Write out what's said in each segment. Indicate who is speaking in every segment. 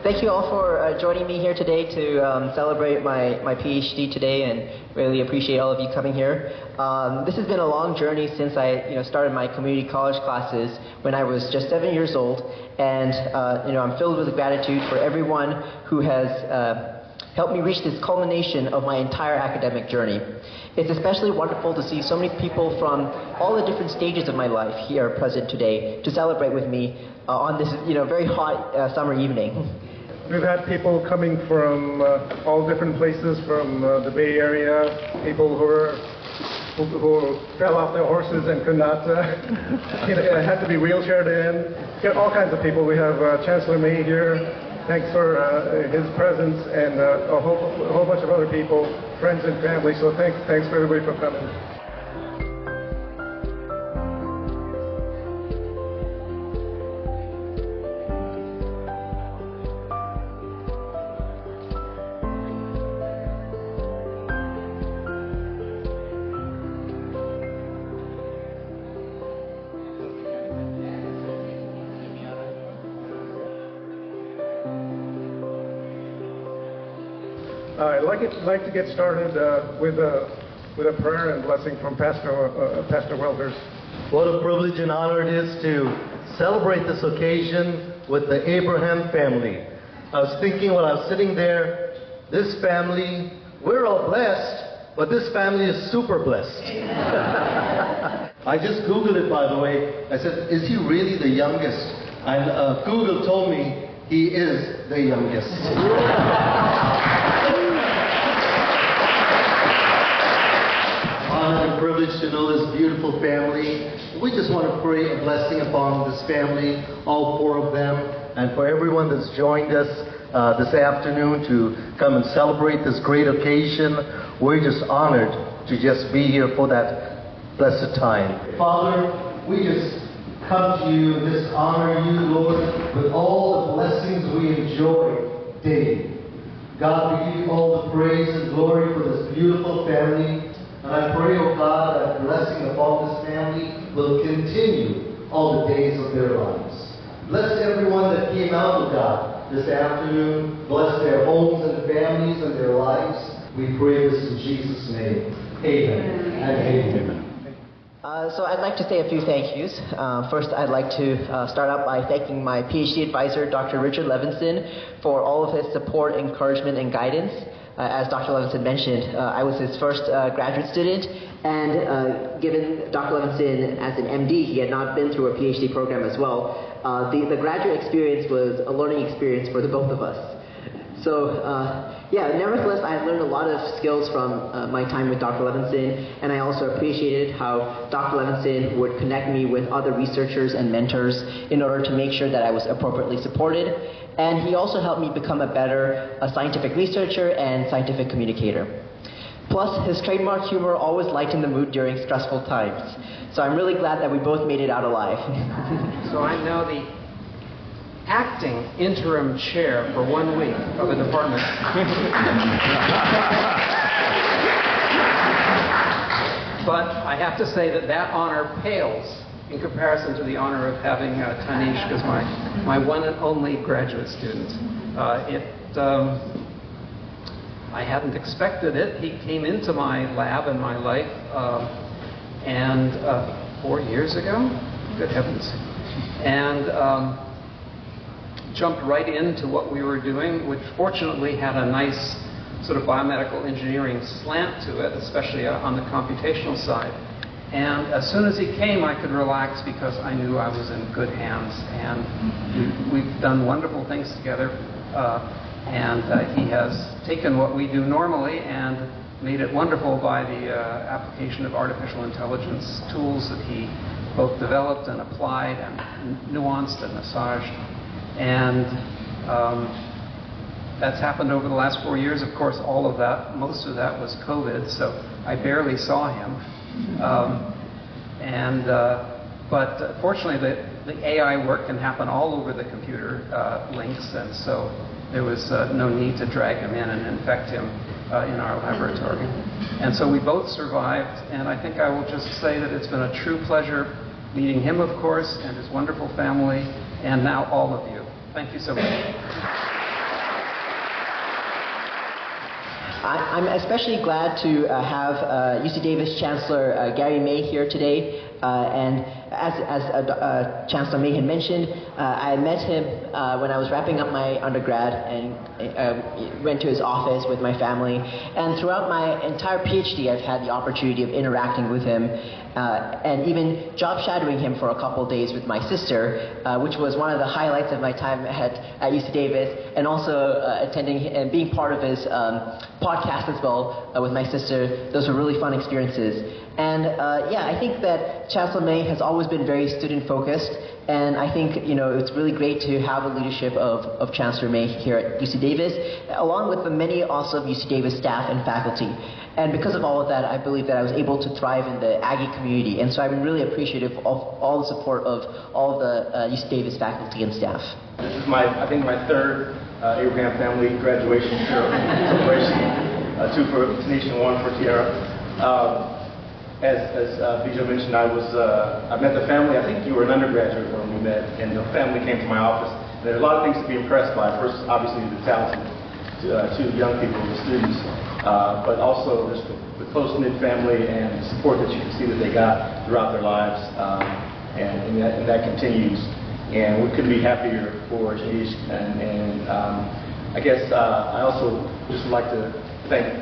Speaker 1: Thank you all for joining me here today to celebrate my PhD today, and really appreciate all of you coming here. This has been a long journey since I started my community college classes when I was just 7 years old, and I'm filled with gratitude for everyone who has helped me reach this culmination of my entire academic journey. It's especially wonderful to see so many people from all the different stages of my life here present today to celebrate with me on this very hot summer evening.
Speaker 2: We've had people coming from all different places from the Bay Area, people who fell off their horses and could not, had to be wheelchaired in. All kinds of people. We have Chancellor May here. Thanks for his presence, and a whole bunch of other people, friends and family. So thanks for everybody for coming. I'd like to get started with a prayer and blessing from Pastor Welders.
Speaker 3: What a privilege and honor it is to celebrate this occasion with the Abraham family. I was thinking while I was sitting there, this family, we're all blessed, but this family is super blessed. I just Googled it, by the way. I said, is he really the youngest? And Google told me he is the youngest. Honor and privilege to know this beautiful family. We just want to pray a blessing upon this family, all four of them, and for everyone that's joined us this afternoon to come and celebrate this great occasion. We're just honored to just be here for that blessed time. Father, we just come to you and just honor you, Lord, with all the blessings we enjoy daily. God, we give you all the praise and glory for this beautiful family. And I pray, oh God, that blessing upon this family will continue all the days of their lives. Bless everyone that came out, oh God, this afternoon. Bless their homes and families and their lives. We pray this in Jesus' name. Amen and amen.
Speaker 1: So I'd like to say a few thank yous. First, I'd like to start out by thanking my PhD advisor, Dr. Richard Levinson, for all of his support, encouragement, and guidance. As Dr. Levinson mentioned, I was his first graduate student, and given Dr. Levinson as an MD, he had not been through a PhD program as well. The graduate experience was a learning experience for the both of us. So, nevertheless, I learned a lot of skills from my time with Dr. Levinson, and I also appreciated how Dr. Levinson would connect me with other researchers and mentors in order to make sure that I was appropriately supported. And he also helped me become a better scientific researcher and scientific communicator. Plus, his trademark humor always lightened the mood during stressful times. So I'm really glad that we both made it out alive.
Speaker 4: So I'm now the acting interim chair for 1 week of a department. But I have to say that honor pales in comparison to the honor of having Tanishq as my one and only graduate student. I hadn't expected it. He came into my lab and my life 4 years ago, good heavens, and jumped right into what we were doing, which fortunately had a nice sort of biomedical engineering slant to it, especially on the computational side. And as soon as he came, I could relax because I knew I was in good hands. And we've done wonderful things together. He has taken what we do normally and made it wonderful by the application of artificial intelligence tools that he both developed and applied and nuanced and massaged. And that's happened over the last 4 years. Of course, all of that, most of that was COVID, so I barely saw him. But fortunately, the AI work can happen all over the computer links, and so there was no need to drag him in and infect him in our laboratory. And so we both survived, and I think I will just say that it's been a true pleasure meeting him, of course, and his wonderful family, and now all of you. Thank you so much.
Speaker 1: I'm especially glad to have UC Davis Chancellor Gary May here today. And as Chancellor May had mentioned, I met him when I was wrapping up my undergrad and went to his office with my family. And throughout my entire PhD, I've had the opportunity of interacting with him and even job shadowing him for a couple days with my sister, which was one of the highlights of my time at UC Davis, and also attending and being part of his podcast as well with my sister. Those were really fun experiences. And yeah, I think that Chancellor May has always been very student-focused, and I think it's really great to have the leadership of Chancellor May here at UC Davis, along with the many also of UC Davis staff and faculty. And because of all of that, I believe that I was able to thrive in the Aggie community, and so I'm really appreciative of all the support of all of the UC Davis faculty and staff.
Speaker 5: This is I think my third Abraham family graduation celebration, two for Tanishq and one for Tiara. As Bijo mentioned, I met the family. I think you were an undergraduate when we met, and the family came to my office. And there's a lot of things to be impressed by. First, obviously, the talented two young people, the students, but also just the close-knit family and the support that you can see that they got throughout their lives, and that continues. And we couldn't be happier for Tanishq. And I guess I also just would like to thank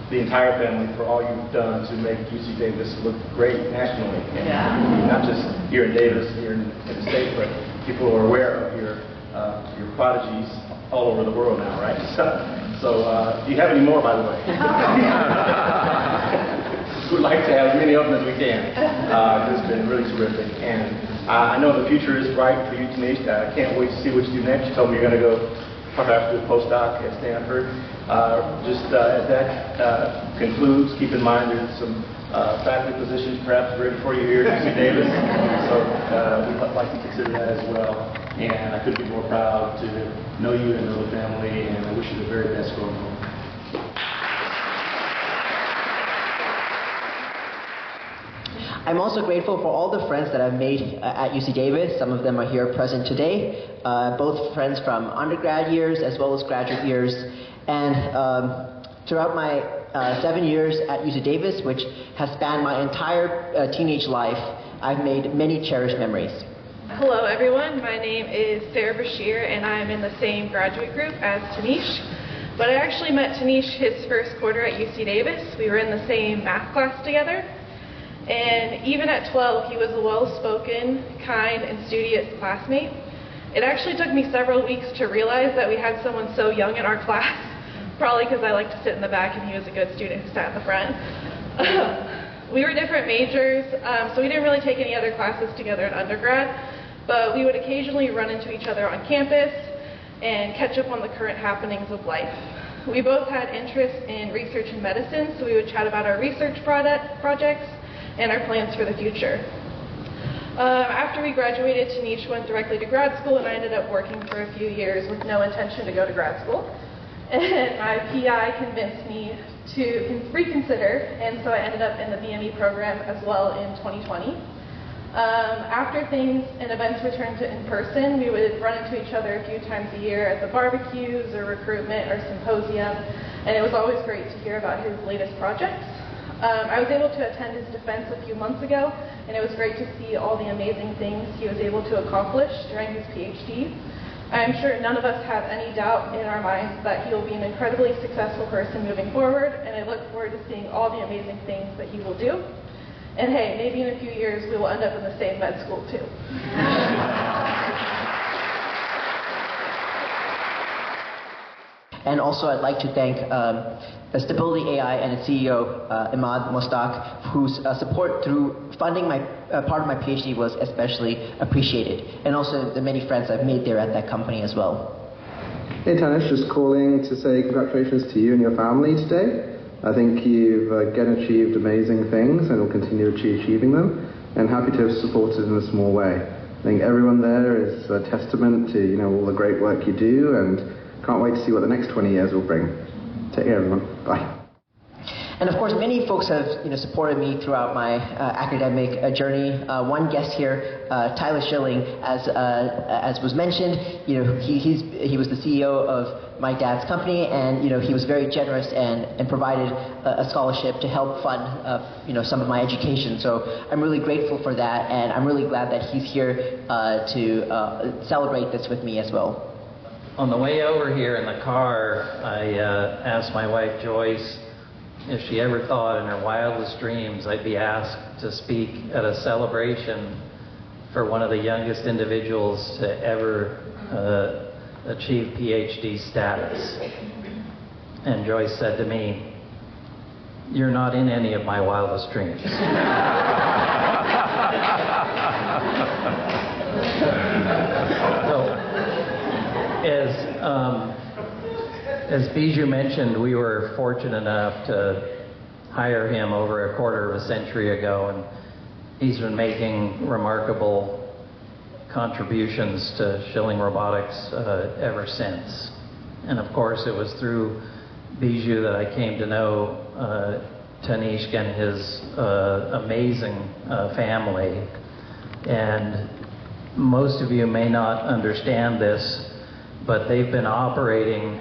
Speaker 5: the entire family for all you've done to make UC Davis look great nationally. And not just here in Davis, here in the state, but people are aware of your prodigies all over the world now, right? So do you have any more, by the way? We'd like to have as many of them as we can. It's been really terrific. And I know the future is bright for you, Tanishq. I can't wait to see what you do next. You told me you're going to go perhaps do a postdoc at Stanford. As that concludes, keep in mind there's some faculty positions perhaps ready for you here at UC Davis. So we'd like to consider that as well. And I couldn't be more proud to know you and know the family, and I wish you the very best going forward.
Speaker 1: I'm also grateful for all the friends that I've made at UC Davis. Some of them are here present today, both friends from undergrad years as well as graduate years. And throughout my 7 years at UC Davis, which has spanned my entire teenage life, I've made many cherished memories.
Speaker 6: Hello everyone, my name is Sarah Bashir and I'm in the same graduate group as Tanishq. But I actually met Tanishq his first quarter at UC Davis. We were in the same math class together. And even at 12, he was a well-spoken, kind, and studious classmate. It actually took me several weeks to realize that we had someone so young in our class, probably because I liked to sit in the back and he was a good student who sat in the front. We were different majors, so we didn't really take any other classes together in undergrad, but we would occasionally run into each other on campus and catch up on the current happenings of life. We both had interest in research and medicine, so we would chat about our research projects and our plans for the future. After we graduated, Tanishq went directly to grad school, and I ended up working for a few years with no intention to go to grad school. And my PI convinced me to reconsider, and so I ended up in the BME program as well in 2020. After things and events returned to in person, we would run into each other a few times a year at the barbecues or recruitment or symposium, and it was always great to hear about his latest projects. I was able to attend his defense a few months ago, and it was great to see all the amazing things he was able to accomplish during his PhD. I'm sure none of us have any doubt in our minds that he will be an incredibly successful person moving forward, and I look forward to seeing all the amazing things that he will do. And hey, maybe in a few years we will end up in the same med school too.
Speaker 1: And also I'd like to thank Stability AI and its CEO, Imad Mostak, whose support through funding my part of my PhD was especially appreciated, and also the many friends I've made there at that company as well.
Speaker 7: Hey Tanishq, just calling to say congratulations to you and your family today. I think you've again achieved amazing things and will continue achieving them, and happy to have supported in a small way. I think everyone there is a testament to all the great work you do, and can't wait to see what the next 20 years will bring. Take care, everyone. Bye.
Speaker 1: And of course, many folks have supported me throughout my academic journey. One guest here, Tyler Schilling, as was mentioned, he was the CEO of my dad's company, and he was very generous and provided a scholarship to help fund some of my education. So I'm really grateful for that, and I'm really glad that he's here to celebrate this with me as well.
Speaker 8: On the way over here in the car, I asked my wife Joyce if she ever thought in her wildest dreams I'd be asked to speak at a celebration for one of the youngest individuals to ever achieve PhD status. And Joyce said to me, "You're not in any of my wildest dreams." So, as Bijou mentioned, we were fortunate enough to hire him over a quarter of a century ago, and he's been making remarkable contributions to Schilling Robotics ever since. And of course, it was through Bijou that I came to know Tanishq and his amazing family. And most of you may not understand this, but they've been operating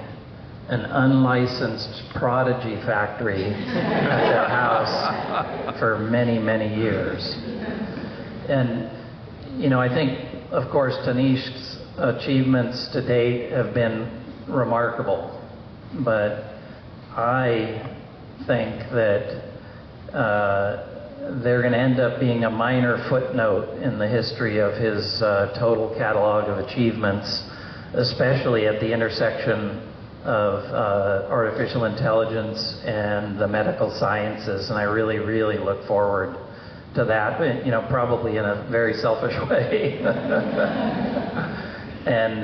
Speaker 8: an unlicensed prodigy factory at their house for many, many years. And, I think, of course, Tanishq's achievements to date have been remarkable, but I think that they're going to end up being a minor footnote in the history of his total catalog of achievements, especially at the intersection of artificial intelligence and the medical sciences, and I really, really look forward to that, probably in a very selfish way. And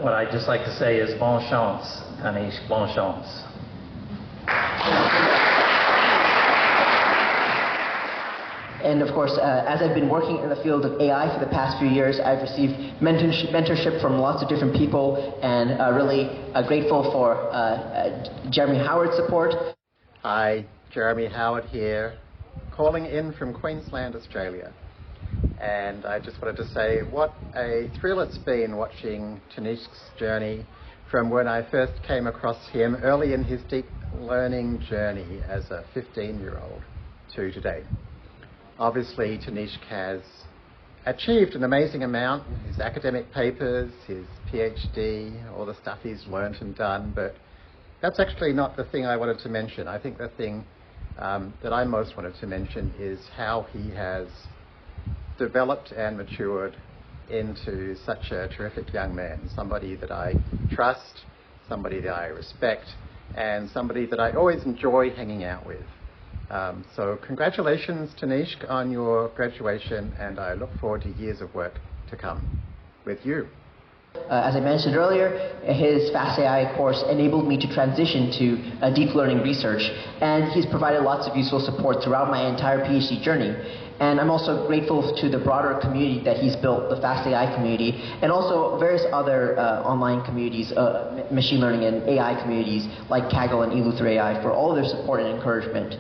Speaker 8: what I'd just like to say is bon chance, Tanishq, bon chance.
Speaker 1: And of course, as I've been working in the field of AI for the past few years, I've received mentorship from lots of different people, and really grateful for Jeremy Howard's support.
Speaker 9: Hi, Jeremy Howard here, calling in from Queensland, Australia. And I just wanted to say what a thrill it's been watching Tanishq's journey from when I first came across him early in his deep learning journey as a 15-year-old to today. Obviously, Tanishq has achieved an amazing amount, his academic papers, his PhD, all the stuff he's learnt and done, but that's actually not the thing I wanted to mention. I think the thing that I most wanted to mention is how he has developed and matured into such a terrific young man, somebody that I trust, somebody that I respect, and somebody that I always enjoy hanging out with. So congratulations, Tanishq, on your graduation, and I look forward to years of work to come with you.
Speaker 1: As I mentioned earlier, his Fast AI course enabled me to transition to deep learning research, and he's provided lots of useful support throughout my entire PhD journey. And I'm also grateful to the broader community that he's built, the Fast AI community, and also various other online communities, machine learning and AI communities like Kaggle and eLuther AI, for all of their support and encouragement.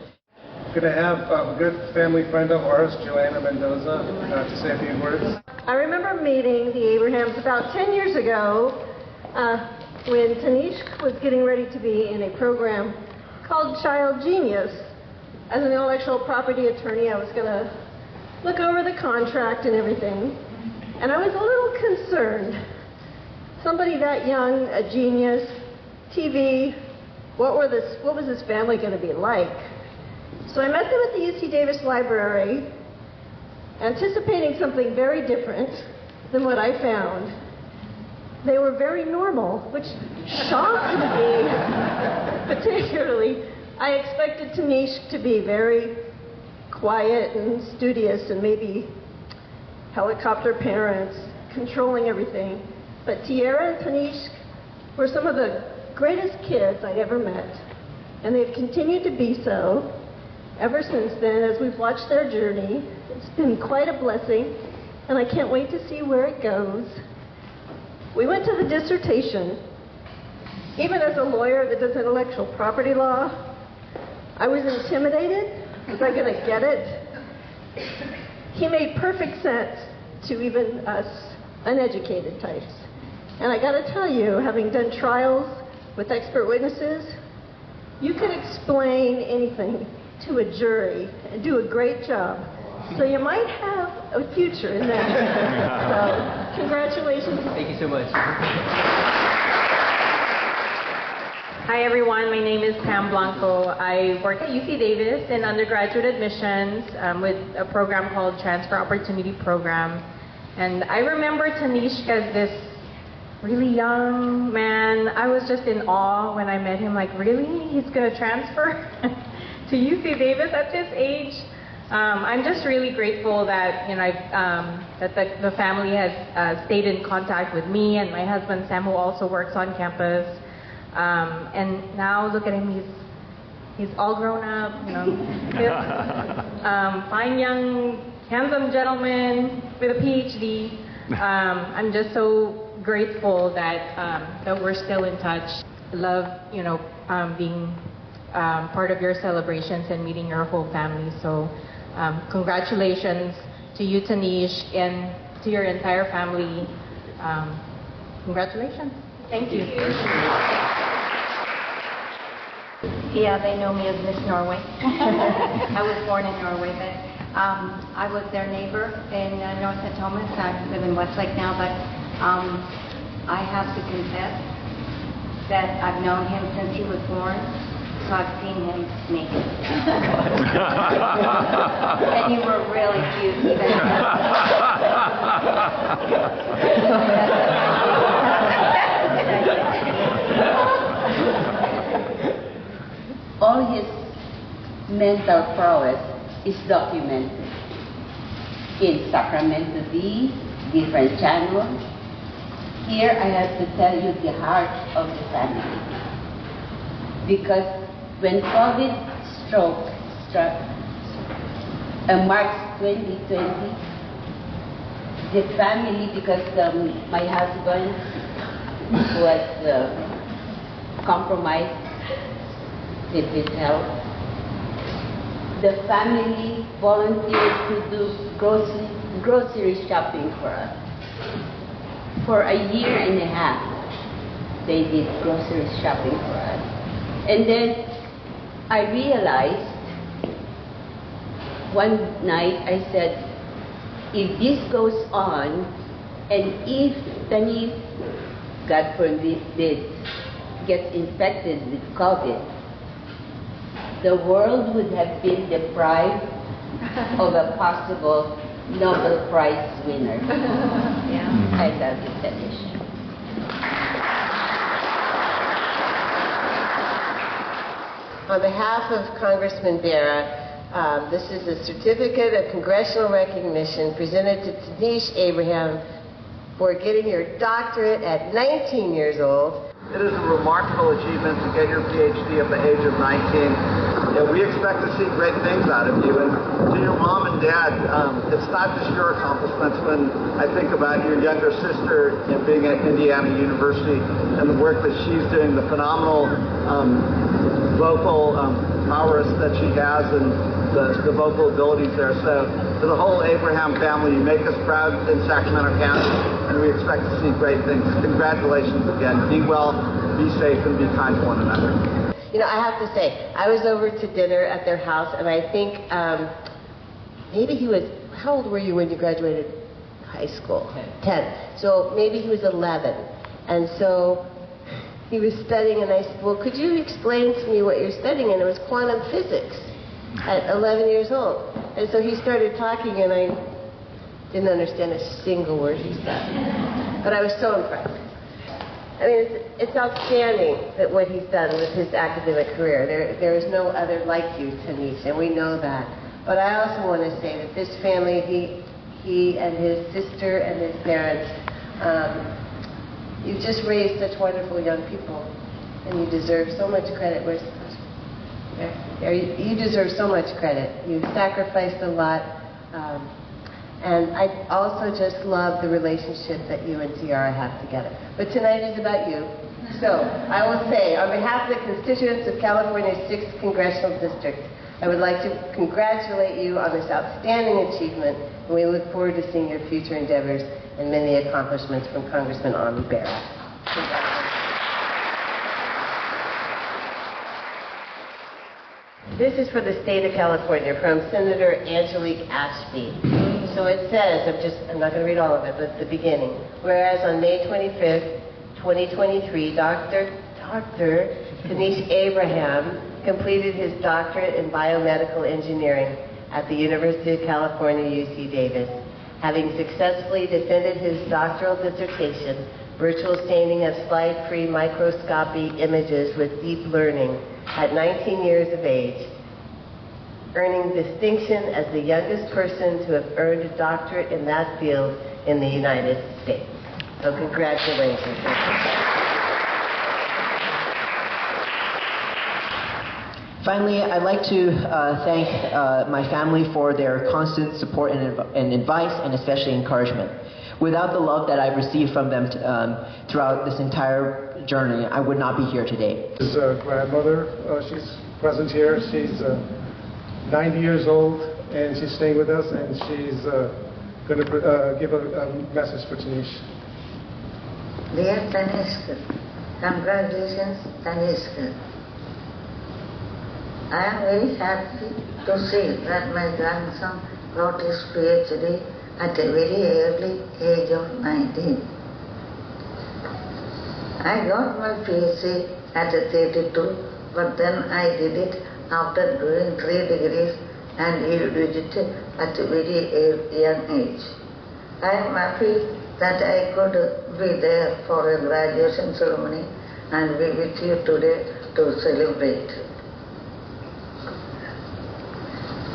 Speaker 2: Going to have a good family friend of ours, Joanna Mendoza, to say a few words.
Speaker 10: I remember meeting the Abrahams about 10 years ago when Tanishq was getting ready to be in a program called Child Genius. As an intellectual property attorney, I was going to look over the contract and everything, and I was a little concerned. Somebody that young, a genius, TV, what was his family going to be like? So I met them at the UC Davis Library, anticipating something very different than what I found. They were very normal, which shocked me particularly. I expected Tanishq to be very quiet and studious and maybe helicopter parents, controlling everything. But Tiara and Tanishq were some of the greatest kids I'd ever met, and they've continued to be so ever since then as we've watched their journey. It's been quite a blessing, and I can't wait to see where it goes. We went to the dissertation. Even as a lawyer that does intellectual property law, I was intimidated. Was I going to get it? He made perfect sense to even us uneducated types. And I got to tell you, having done trials with expert witnesses, you can explain anything to a jury and do a great job. So you might have a future in that. So, congratulations.
Speaker 1: Thank you so much.
Speaker 11: Hi everyone, my name is Pam Blanco. I work at UC Davis in undergraduate admissions with a program called Transfer Opportunity Program. And I remember Tanishq as this really young man. I was just in awe when I met him, like, really? He's going to transfer to UC Davis at this age? I'm just really grateful that, you know, that the family has stayed in contact with me and my husband Sam, who also works on campus. And now look at him, he's all grown up, you know, fine young, handsome gentleman with a PhD. I'm just so grateful that we're still in touch. I love, you know, being part of your celebrations and meeting your whole family. So congratulations to you, Tanishq, and to your entire family. Congratulations. Thank you.
Speaker 12: Yeah, they know me as Miss Norway. I was born in Norway, but I was their neighbor in North St. Thomas. I live in Westlake now, but I have to confess that I've known him since he was born, so I've seen him naked. And you were really cute.
Speaker 13: All his mental prowess is documented in Sacramento Bee, different channels. Here I have to tell you the heart of the family. Because when COVID struck March 2020, the family, because my husband was compromised with his health, the family volunteered to do grocery shopping for us. For a year and a half, they did grocery shopping for us. And then I realized one night, I said, if this goes on, and if Tanishq, God forbid, gets infected with COVID, the world would have been deprived of a possible Nobel Prize winner. Yeah. I love you, Tanishq.
Speaker 14: On behalf of Congressman Bera, this is a certificate of congressional recognition presented to Tanishq Abraham for getting your doctorate at 19 years old.
Speaker 15: It is a remarkable achievement to get your PhD at the age of 19. We expect to see great things out of you. And to your mom and dad, it's not just your accomplishments. When I think about your younger sister being at Indiana University and the work that she's doing, the phenomenal vocal prowess that she has and the vocal abilities there. So to the whole Abraham family, you make us proud in Sacramento County, and we expect to see great things. Congratulations again. Be well, be safe, and be kind to one another.
Speaker 14: You know, I have to say, I was over to dinner at their house, and I think maybe he was, how old were you when you graduated high school? 10. So maybe he was 11. And so he was studying, and I said, well, could you explain to me what you're studying? And it was quantum physics at 11 years old. And so he started talking, and I didn't understand a single word he said. But I was so impressed. I mean, it's outstanding that what he's done with his academic career. There is no other like you, Tanishq, and we know that. But I also want to say that this family, he and his sister and his parents, you've just raised such wonderful young people, and you deserve so much credit. You deserve so much credit. You've sacrificed a lot. And I also just love the relationship that you and Tiara have together. But tonight is about you. So, I will say, on behalf of the constituents of California's 6th Congressional District, I would like to congratulate you on this outstanding achievement, and we look forward to seeing your future endeavors and many accomplishments from Congressman Army Barrett. This is for the state of California from Senator Angelique Ashby. So it says, I'm not going to read all of it, but the beginning. Whereas on May 25th, 2023, Dr. Tanishq Abraham completed his doctorate in biomedical engineering at the University of California, UC Davis, having successfully defended his doctoral dissertation, Virtual Staining of Slide-Free Microscopy Images with Deep Learning, at 19 years of age, earning distinction as the youngest person to have earned a doctorate in that field in the United States. So congratulations.
Speaker 1: Finally, I'd like to thank my family for their constant support and advice, and especially encouragement. Without the love that I've received from them throughout this entire journey, I would not be here today.
Speaker 2: His grandmother, she's present here. She's 90 years old, and she's staying with us, and she's going to give a message for Tanishq.
Speaker 16: Dear Tanishq, congratulations, Tanishq. I am very happy to see that my grandson got his PhD at a very early age of 19. I got my PhD at 32, but then I did it after doing 3 degrees and did it at a very young age. I am happy that I could be there for a graduation ceremony and be with you today to celebrate.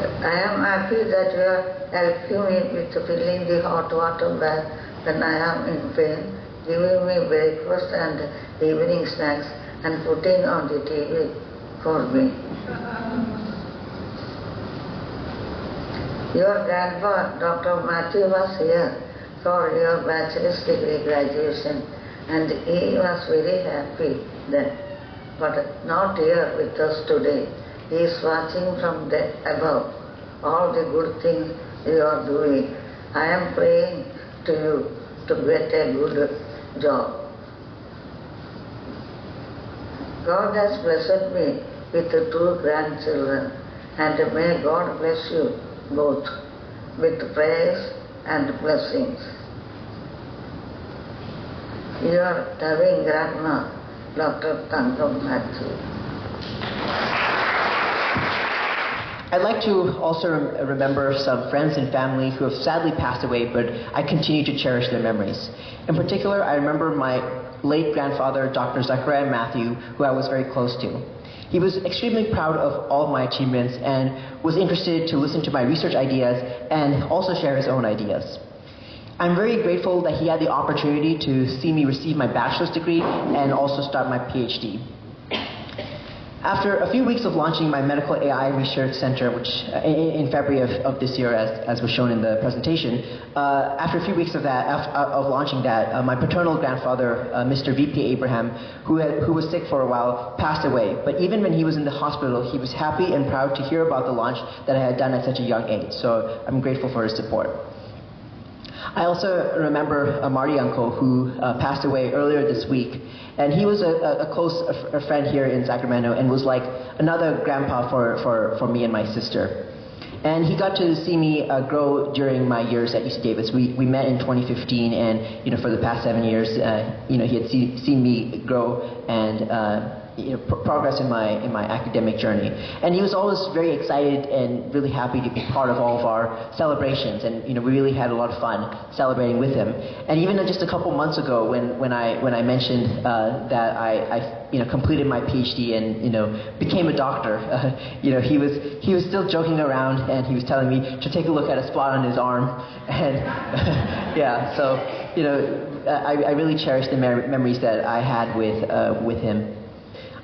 Speaker 16: I am happy that you are helping me with filling the hot water bag when I am in pain, giving me breakfast and evening snacks, and putting on the TV for me. Your grandpa, Dr. Matthew, was here for your bachelor's degree graduation, and he was very happy then, but not here with us today. He is watching from the above all the good things you are doing. I am praying to you to get a good job. God has blessed me with 2 grandchildren, and may God bless you both with prayers and blessings. Your loving grandma, Dr. Tangam Matthew.
Speaker 1: I'd like to also remember some friends and family who have sadly passed away, but I continue to cherish their memories. In particular, I remember my late grandfather, Dr. Zachariah Matthew, who I was very close to. He was extremely proud of all of my achievements and was interested to listen to my research ideas and also share his own ideas. I'm very grateful that he had the opportunity to see me receive my bachelor's degree and also start my PhD. After a few weeks of launching my medical AI research center, which in February of this year, as was shown in the presentation, after a few weeks of that, of launching that, my paternal grandfather, Mr. V.P. Abraham, who was sick for a while, passed away. But even when he was in the hospital, he was happy and proud to hear about the launch that I had done at such a young age. So I'm grateful for his support. I also remember Marty Uncle, who passed away earlier this week, and he was a close friend here in Sacramento and was like another grandpa for me and my sister. And he got to see me grow during my years at UC Davis. We met in 2015, and for the past 7 years, he had seen me grow and progress in my academic journey. And he was always very excited and really happy to be part of all of our celebrations, and we really had a lot of fun celebrating with him. And even just a couple months ago, when I mentioned that I completed my PhD and became a doctor, he was still joking around, and he was telling me to take a look at a spot on his arm, and yeah, so I really cherish the memories that I had with him.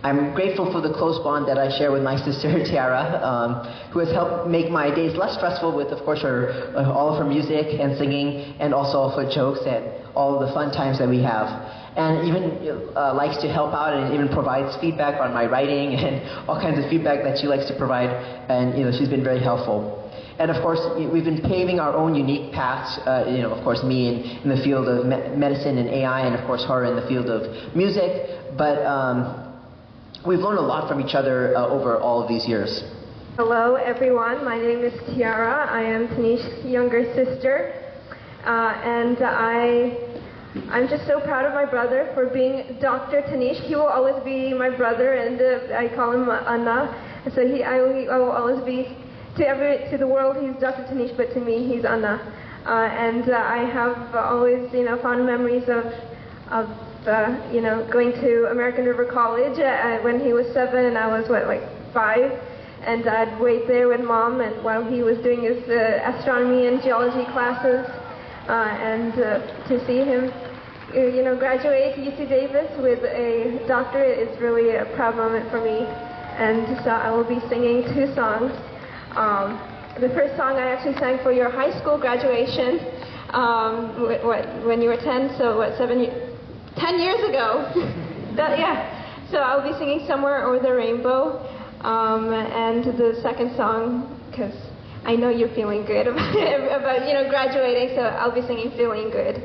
Speaker 1: I'm grateful for the close bond that I share with my sister Tiara, who has helped make my days less stressful with, of course, all of her music and singing, and also all of her jokes and all of the fun times that we have. and even likes to help out and even provides feedback on my writing and all kinds of feedback that she likes to provide, and she's been very helpful. And of course, we've been paving our own unique paths, of course me in the field of medicine and AI, and of course her in the field of music, but we've learned a lot from each other over all of these years.
Speaker 17: Hello everyone, my name is Tiara. I am Tanishq's younger sister, and I'm just so proud of my brother for being Dr. Tanishq. He will always be my brother, and I call him Anna, and so I will always be, to the world he's Dr. Tanishq, but to me he's Anna. And I have always fond memories of going to American River College when he was 7 and I was 5. And I'd wait there with Mom and while he was doing his astronomy and geology classes, and to see him, graduate UC Davis with a doctorate is really a proud moment for me. And so I will be singing 2 songs. The first song I actually sang for your high school graduation, when you were 10, so 10 years ago. Yeah. So I'll be singing Somewhere Over the Rainbow. And the second song, because I know you're feeling good about graduating, so I'll be singing Feeling Good.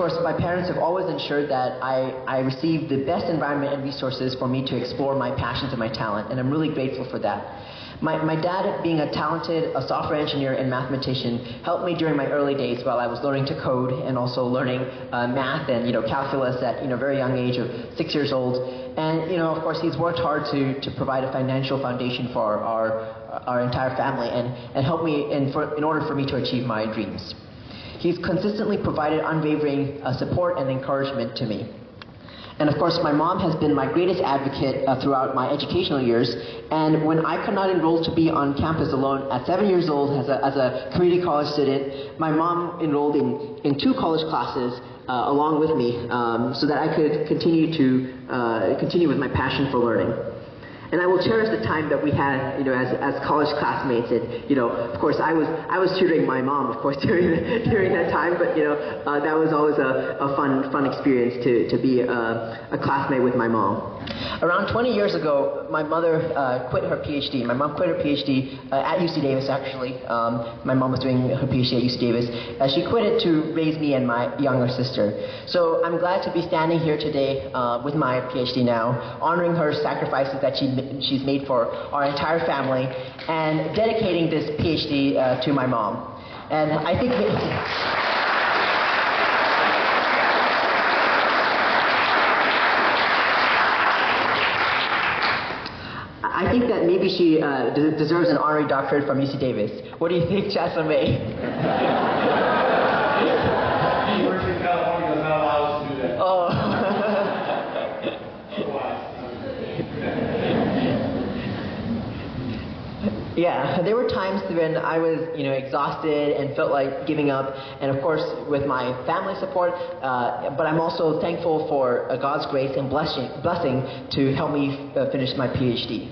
Speaker 1: course, my parents have always ensured that I receive the best environment and resources for me to explore my passions and my talent, and I'm really grateful for that. My dad, being a talented software engineer and mathematician, helped me during my early days while I was learning to code and also learning math and calculus at a very young age of 6 years old. And of course, he's worked hard to provide a financial foundation for our entire family and help me in order for me to achieve my dreams. He's consistently provided unwavering support and encouragement to me. And of course, my mom has been my greatest advocate throughout my educational years. And when I could not enroll to be on campus alone at 7 years old as a community college student, my mom enrolled in 2 college classes along with me so that I could continue with my passion for learning. And I will cherish the time that we had, as college classmates. And of course, I was tutoring my mom, of course, during that time. But that was always a fun experience to be a classmate with my mom. Around 20 years ago, my mother quit her PhD. My mom quit her PhD at UC Davis, actually. My mom was doing her PhD at UC Davis. She quit it to raise me and my younger sister. So I'm glad to be standing here today with my PhD now, honoring her sacrifices that she's made for our entire family, and dedicating this PhD to my mom. And I think that maybe she deserves an honorary doctorate from UC Davis. What do you think, Chancellor May?
Speaker 5: University of California does not allow us to do that.
Speaker 1: Oh. Yeah, there were times when I was, exhausted and felt like giving up, and of course with my family support, but I'm also thankful for God's grace and blessing to help me finish my PhD.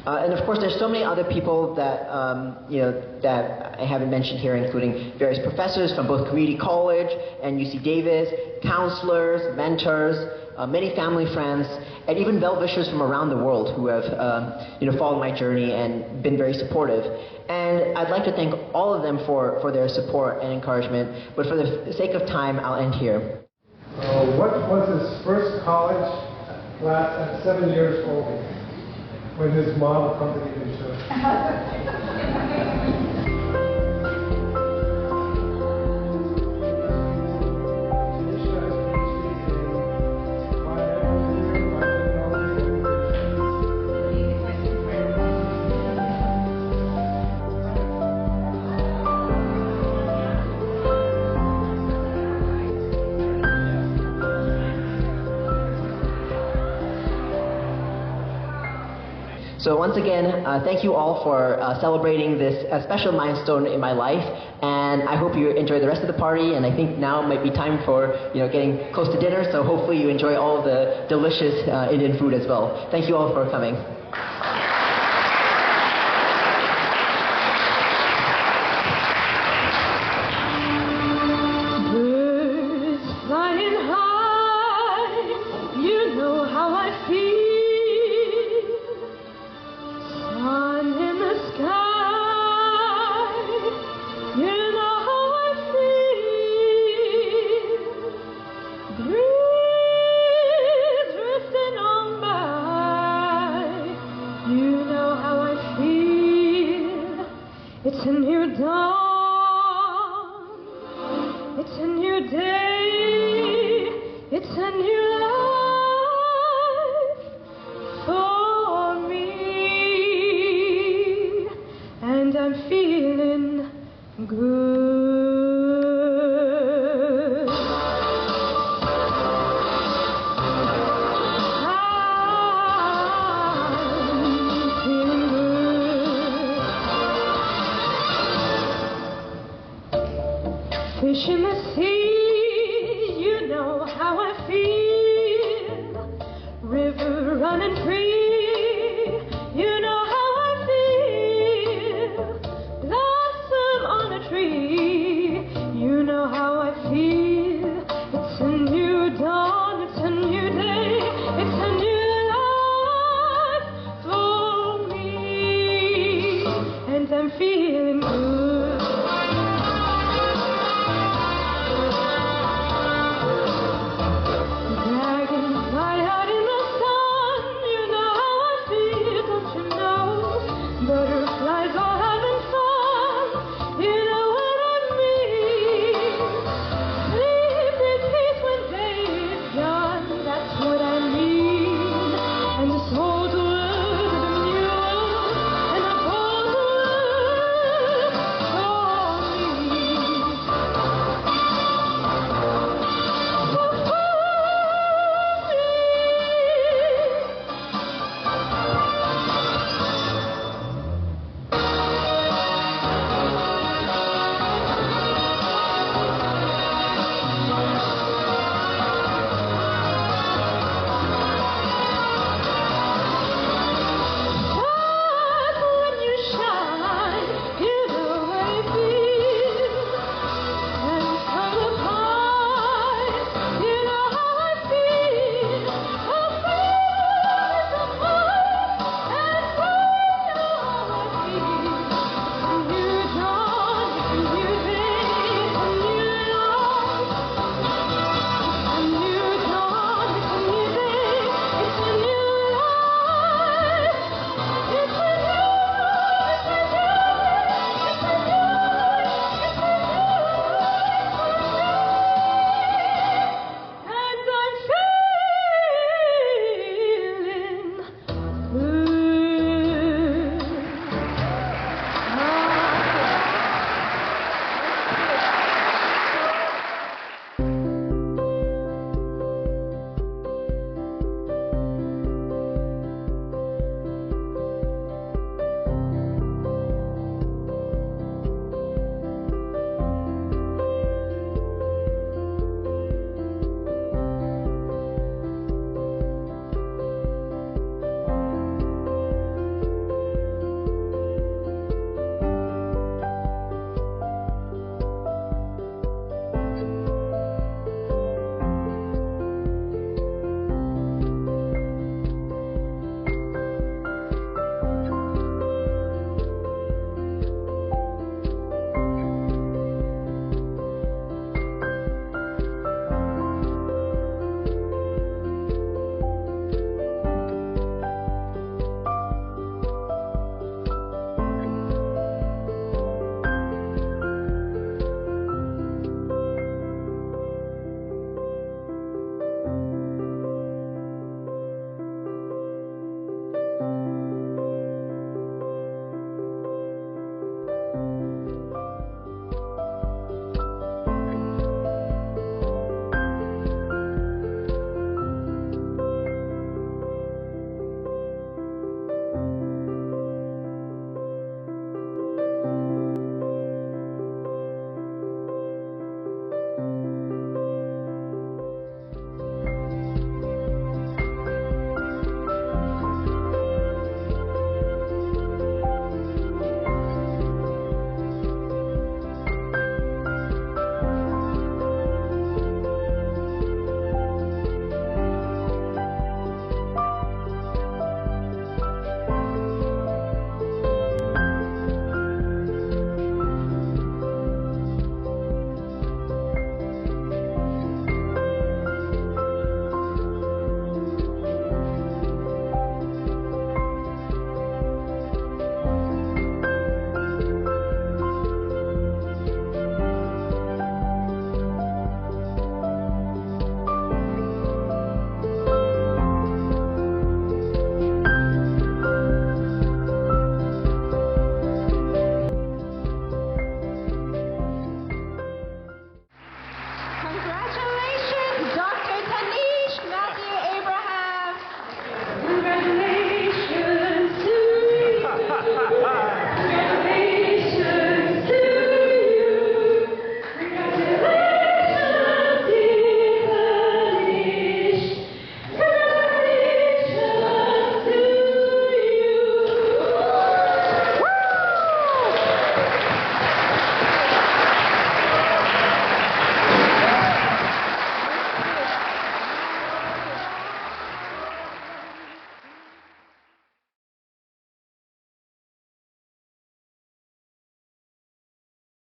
Speaker 1: And of course, there's so many other people that that I haven't mentioned here, including various professors from both community college and UC Davis, counselors, mentors, many family friends, and even well-wishers from around the world who have followed my journey and been very supportive. And I'd like to thank all of them for their support and encouragement. But for the sake of time, I'll end here.
Speaker 2: What was his first college class at 7 years old when his mom accompanied him to it?
Speaker 1: So once again, thank you all for celebrating this special milestone in my life, and I hope you enjoy the rest of the party. And I think now might be time for getting close to dinner. So hopefully you enjoy all of the delicious Indian food as well. Thank you all for coming.
Speaker 18: Birds flying high, you know how I feel. Sun in the sky, you know how I feel. Breeze drifting on by, you know how I feel. It's a new dawn, it's a new day, it's a new life for me. And I'm feeling good. I'm feeling good. Fish in the sea, you know how I feel. River running free, you know how I feel. Blossom on a tree, you know how I feel. It's a new dawn, it's a new day, it's a new life for me. And I'm feeling